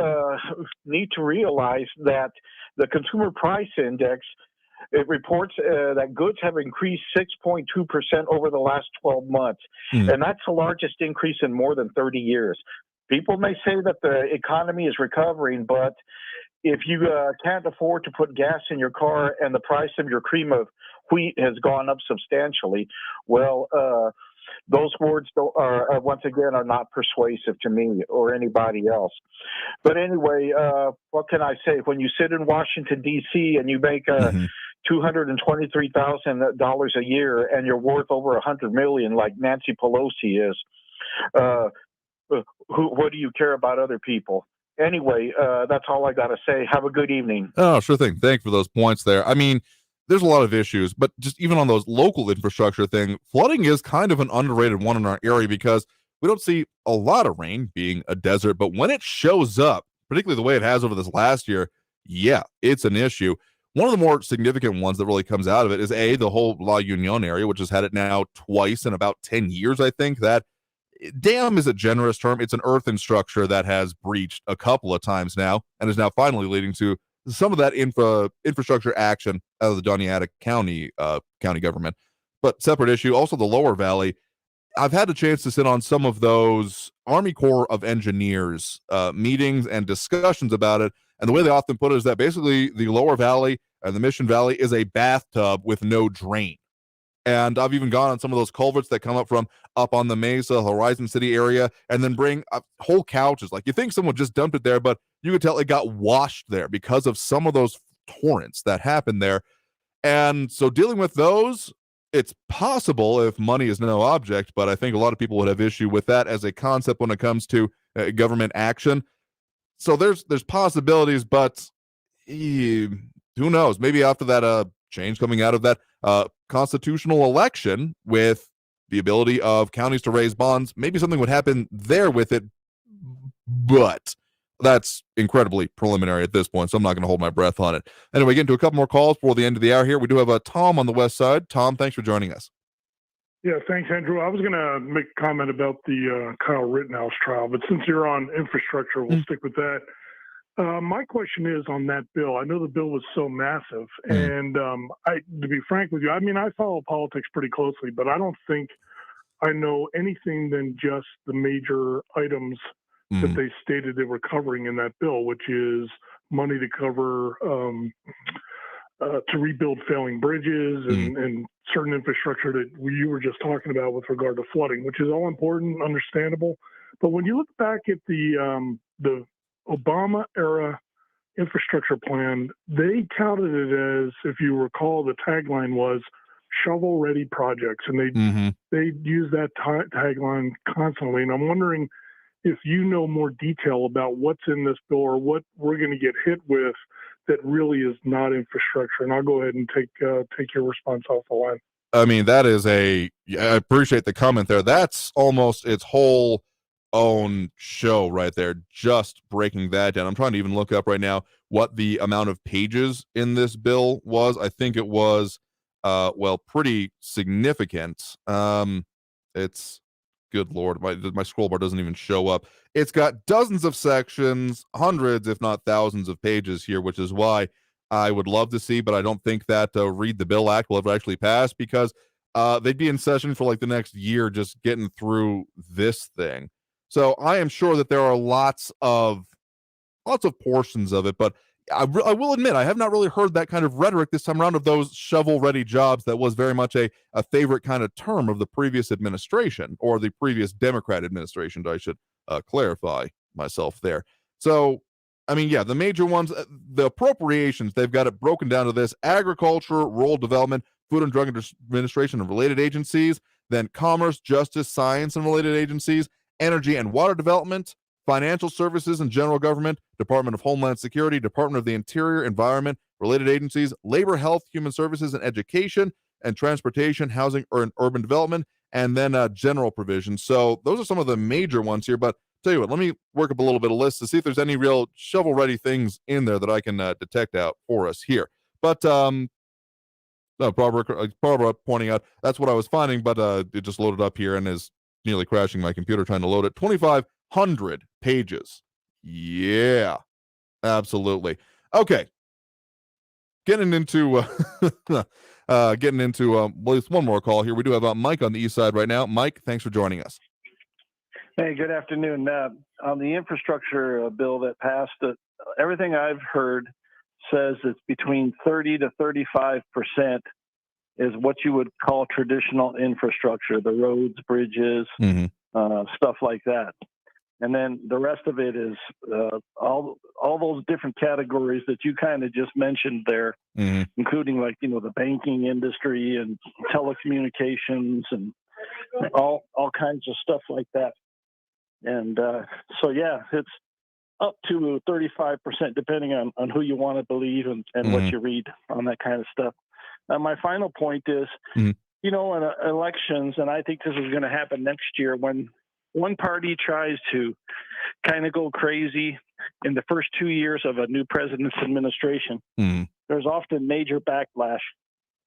need to realize that the Consumer Price Index It reports that goods have increased 6.2% over the last 12 months, and that's the largest increase in more than 30 years. People may say that the economy is recovering, but if you can't afford to put gas in your car and the price of your cream of wheat has gone up substantially, well, those words are once again are not persuasive to me or anybody else. But anyway, what can I say? When you sit in Washington, D.C. and you make $223,000 a year and you're worth over $100 million like Nancy Pelosi is, what do you care about other people? Anyway, that's all I got to say. Have a good evening. Oh, sure thing. Thank you for those points there. I mean, there's a lot of issues, but just even on those local infrastructure thing, flooding is kind of an underrated one in our area because we don't see a lot of rain being a desert, but when it shows up, particularly the way it has over this last year, yeah, it's an issue. One of the more significant ones that really comes out of it is the whole La Union area, which has had it now twice in about 10 years, I think. That dam is a generous term. It's an earthen structure that has breached a couple of times now and is now finally leading to some of that infrastructure action out of the Doñana County government. But separate issue, also the lower valley. I've had a chance to sit on some of those Army Corps of Engineers meetings and discussions about it. And the way they often put it is that basically the lower valley and the Mission Valley is a bathtub with no drain. And I've even gone on some of those culverts that come up from up on the Mesa, Horizon City area, and then bring up whole couches. Like you think someone just dumped it there, but you could tell it got washed there because of some of those torrents that happened there. And so dealing with those, it's possible if money is no object, but I think a lot of people would have issue with that as a concept when it comes to government action. So there's possibilities, but who knows? Maybe after that change coming out of that constitutional election with the ability of counties to raise bonds, maybe something would happen there with it, but that's incredibly preliminary at this point, so I'm not going to hold my breath on it. Anyway, get into a couple more calls before the end of the hour here. We do have Tom on the west side. Tom, thanks for joining us. Yeah, thanks, Andrew. I was going to make a comment about the Kyle Rittenhouse trial, but since you're on infrastructure, we'll stick with that. My question is on that bill. I know the bill was so massive, and to be frank with you, I mean, I follow politics pretty closely, but I don't think I know anything than just the major items that they stated they were covering in that bill, which is money to cover to rebuild failing bridges and certain infrastructure that you were just talking about with regard to flooding, which is all important, understandable. But when you look back at the Obama era infrastructure plan, they touted it as, if you recall, the tagline was shovel ready projects. And they use that tagline constantly. And I'm wondering if you know more detail about what's in this bill or what we're going to get hit with that really is not infrastructure. And I'll go ahead and take your response off the line. I mean, that is I appreciate the comment there. That's almost its whole own show right there, just breaking that down. I'm trying to even look up right now what the amount of pages in this bill was. I think it was pretty significant. It's good Lord, my scroll bar doesn't even show up. It's got dozens of sections, hundreds if not thousands of pages here, which is why I would love to see, but I don't think that Read the Bill Act will ever actually pass because they'd be in session for like the next year just getting through this thing. So I am sure that there are lots of portions of it, but I will admit I have not really heard that kind of rhetoric this time around of those shovel-ready jobs. That was very much a favorite kind of term of the previous administration, or the previous Democrat administration, I should clarify myself there. So, I mean, yeah, the major ones, the appropriations, they've got it broken down to this: agriculture, rural development, Food and Drug Administration and related agencies, then commerce, justice, science and related agencies, energy and water development, financial services and general government, Department of Homeland Security, Department of the Interior, Environment, related agencies, labor, health, human services, and education, and transportation, housing, and urban development, and then general provisions. So those are some of the major ones here. But tell you what, let me work up a little bit of list to see if there's any real shovel-ready things in there that I can detect out for us here. But Barbara pointing out that's what I was finding, but it just loaded up here and is nearly crashing my computer trying to load it. 2,500 pages. Yeah, absolutely. Okay. getting into at least one more call here. We do have Mike on the east side right now. Mike, thanks for joining us. Hey, good afternoon. On the infrastructure bill that passed, everything I've heard says it's between 30 to 35% is what you would call traditional infrastructure, the roads, bridges, stuff like that. And then the rest of it is all those different categories that you kind of just mentioned there, including like, the banking industry and telecommunications and all kinds of stuff like that. And it's up to 35%, depending on who you want to believe and what you read on that kind of stuff. My final point is, in elections, and I think this is going to happen next year, when one party tries to kind of go crazy in the first 2 years of a new president's administration, there's often major backlash.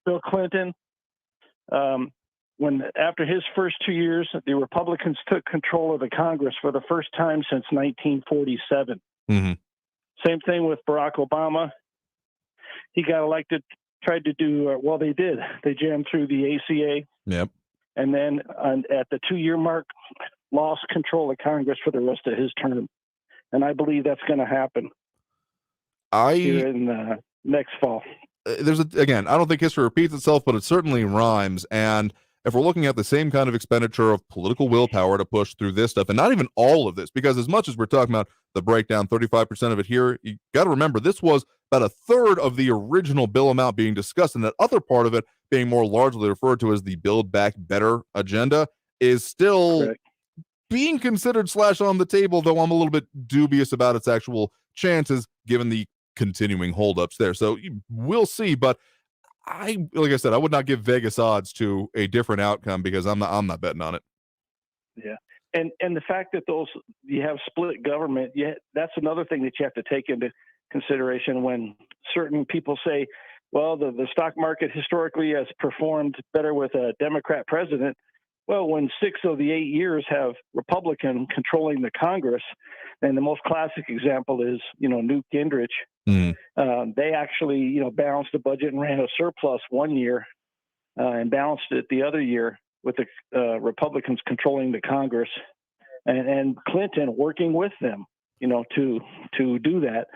Bill Clinton, after his first 2 years, the Republicans took control of the Congress for the first time since 1947. Same thing with Barack Obama. He got elected, tried to do, they did. They jammed through the ACA. Yep. And then at the 2-year mark, lost control of Congress for the rest of his term. And I believe that's going to happen here in next fall. I don't think history repeats itself, but it certainly rhymes. And if we're looking at the same kind of expenditure of political willpower to push through this stuff, and not even all of this, because as much as we're talking about the breakdown, 35% of it here, you got to remember this was about a third of the original bill amount being discussed, and that other part of it being more largely referred to as the Build Back Better agenda is still being considered / on the table, though I'm a little bit dubious about its actual chances given the continuing holdups there. So we'll see, but like I said, I would not give Vegas odds to a different outcome because I'm not betting on it. Yeah. And the fact that you have split government, that's another thing that you have to take into consideration when certain people say, well, the stock market historically has performed better with a Democrat president. Well, when 6 of the 8 years have Republican controlling the Congress, and the most classic example is, Newt Gingrich, they actually, balanced the budget and ran a surplus 1 year and balanced it the other year with the Republicans controlling the Congress and Clinton working with them, to do that.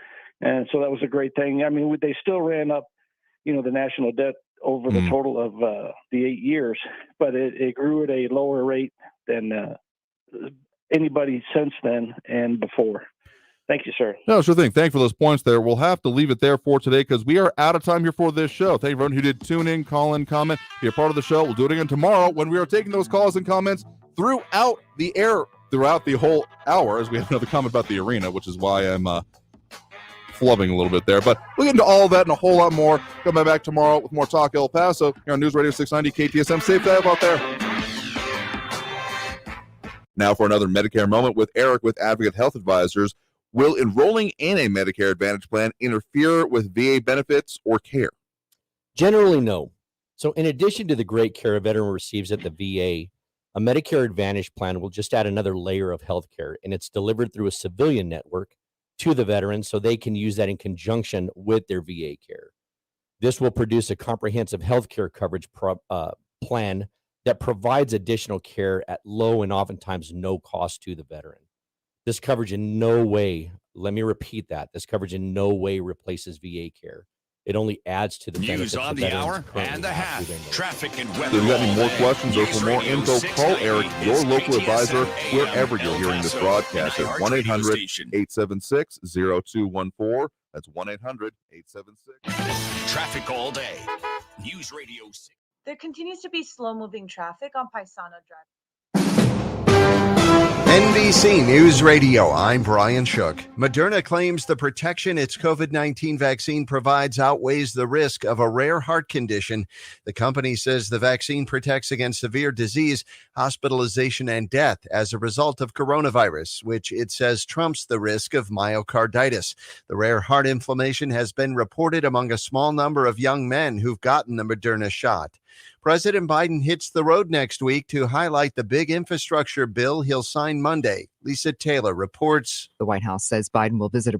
And so that was a great thing. I mean, they still ran up, the national debt over the total of the 8 years, but it grew at a lower rate than anybody since then and before. Thank you, sir. No, sure thing. Thank you for those points there. We'll have to leave it there for today because we are out of time here for this show. Thank you everyone who did tune in, call in, comment, be a part of the show. We'll do it again tomorrow when we are taking those calls and comments throughout the whole hour, as we have another comment about the arena, which is why I'm flubbing a little bit there. But we'll get into all of that and a whole lot more. Coming back tomorrow with more Talk El Paso here on News Radio 690 KTSM. Safe dive out there. Now for another Medicare moment with Eric with Advocate Health Advisors. Will enrolling in a Medicare Advantage plan interfere with VA benefits or care? Generally, no. So in addition to the great care a veteran receives at the VA, a Medicare Advantage plan will just add another layer of health care, and it's delivered through a civilian network to the veteran so they can use that in conjunction with their VA care. This will produce a comprehensive health care coverage plan that provides additional care at low and oftentimes no cost to the veteran. This coverage in no way, let me repeat that, this coverage in no way replaces VA care. It only adds to the News on the hour and a half. Traffic and weather. If you got any more questions or for more info, call Eric, your local advisor, wherever you're hearing this broadcast at 1-800-876-0214. That's 1-800-876. Traffic all day. News Radio 6. There continues to be slow-moving traffic on Paisano Drive. NBC News Radio, I'm Brian Shook. Moderna claims the protection its COVID-19 vaccine provides outweighs the risk of a rare heart condition. The company says the vaccine protects against severe disease, hospitalization, and death as a result of coronavirus, which it says trumps the risk of myocarditis. The rare heart inflammation has been reported among a small number of young men who've gotten the Moderna shot. President Biden hits the road next week to highlight the big infrastructure bill he'll sign Monday. Lisa Taylor reports. The White House says Biden will visit a